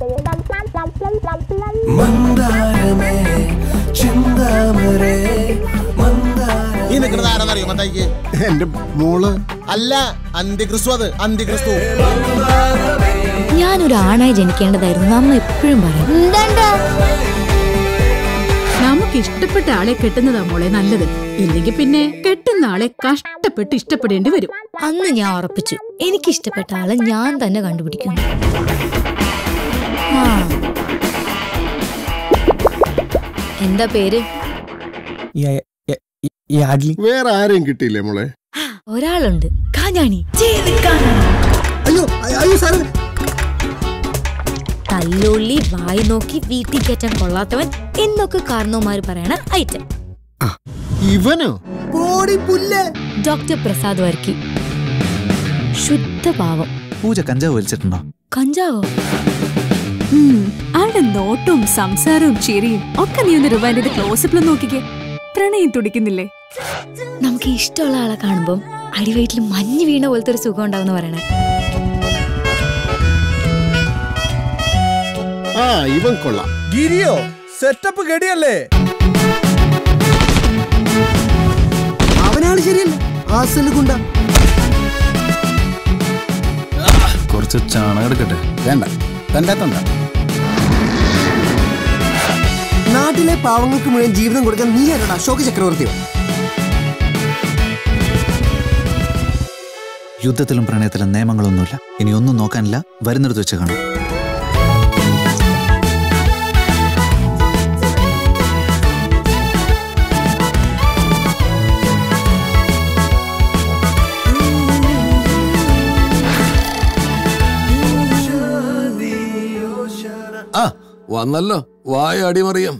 ഈ നിൽക്കുന്നത് ആരാന്നറിയോ മത്തായിക്ക്? എന്റെ മോള് അല്ല, അന്ത്യക്രിസ്തു. അത് അന്ത്യക്രിസ്തു. ഞാനൊരു ആണായി ജനിക്കേണ്ടതായിരുന്നു അമ്മ എപ്പോഴും പറയും. നമുക്ക് ഇഷ്ടപ്പെട്ട ആളെ കെട്ടുന്നതാ മോളെ നല്ലത്. ഇല്ലെങ്കിൽ പിന്നെ കെട്ടുന്ന ആളെ കഷ്ടപ്പെട്ട് ഇഷ്ടപ്പെടേണ്ടി വരും. അന്ന് ഞാൻ ഉറപ്പിച്ചു, എനിക്കിഷ്ടപ്പെട്ട ആളെ ഞാൻ തന്നെ കണ്ടുപിടിക്കും. എന്താ പേര്? വേറെ ആരെയും കിട്ടിയില്ലേ മോളെ? ഒരാളുണ്ട്, കാഞ്ഞാണി. തല്ലുള്ളി വായി നോക്കി വീട്ടിൽ കയറ്റാൻ കൊള്ളാത്തവൻ എന്നൊക്കെ കാരണവന്മാര് പറയണ ഐറ്റം. ഇവനോ? ഡോക്ടർ പ്രസാദ് വർക്കി. ശുദ്ധ പാവം. പൂജ കഞ്ചാവ് വലിച്ചിട്ടുണ്ടോ? കഞ്ചാവോ? ആളുടെ നോട്ടവും സംസാരവും ചിരിയും ഒക്കെ നീ ഒന്ന് രൂപാന്റെ ക്ലോസപ്പിൽ നോക്കിക്കേ. പ്രണയം തുടിക്കുന്നില്ലേ? നമുക്ക് ഇഷ്ടമുള്ള ആളെ കാണുമ്പം അടിവയറ്റിൽ മഞ്ഞ് വീണ പോലത്തെ ഒരു സുഖം ഉണ്ടാവുന്ന പറയണേ. ഇവൻ കൊള്ളാം. ഗിരിയോ സെറ്റപ്പ് ഗടിയല്ലേ? അവനാണ് ശരിയല്ല. കുറച്ച് ചാണകം എടുക്കട്ടെ? വേണ്ട, തന്റെ നാട്ടിലെ പാവങ്ങൾക്ക് മുഴുവൻ ജീവിതം കൊടുക്കാൻ നീ ആരാടാ? അശോക ചക്രവർത്തിയോ? യുദ്ധത്തിലും പ്രണയത്തിലും നിയമങ്ങളൊന്നുമില്ല. ഇനി ഒന്നും നോക്കാനില്ല. വരുന്നിടത്ത് വെച്ച് കാണാം. വന്നല്ലോ, വായ അടിമറിയം.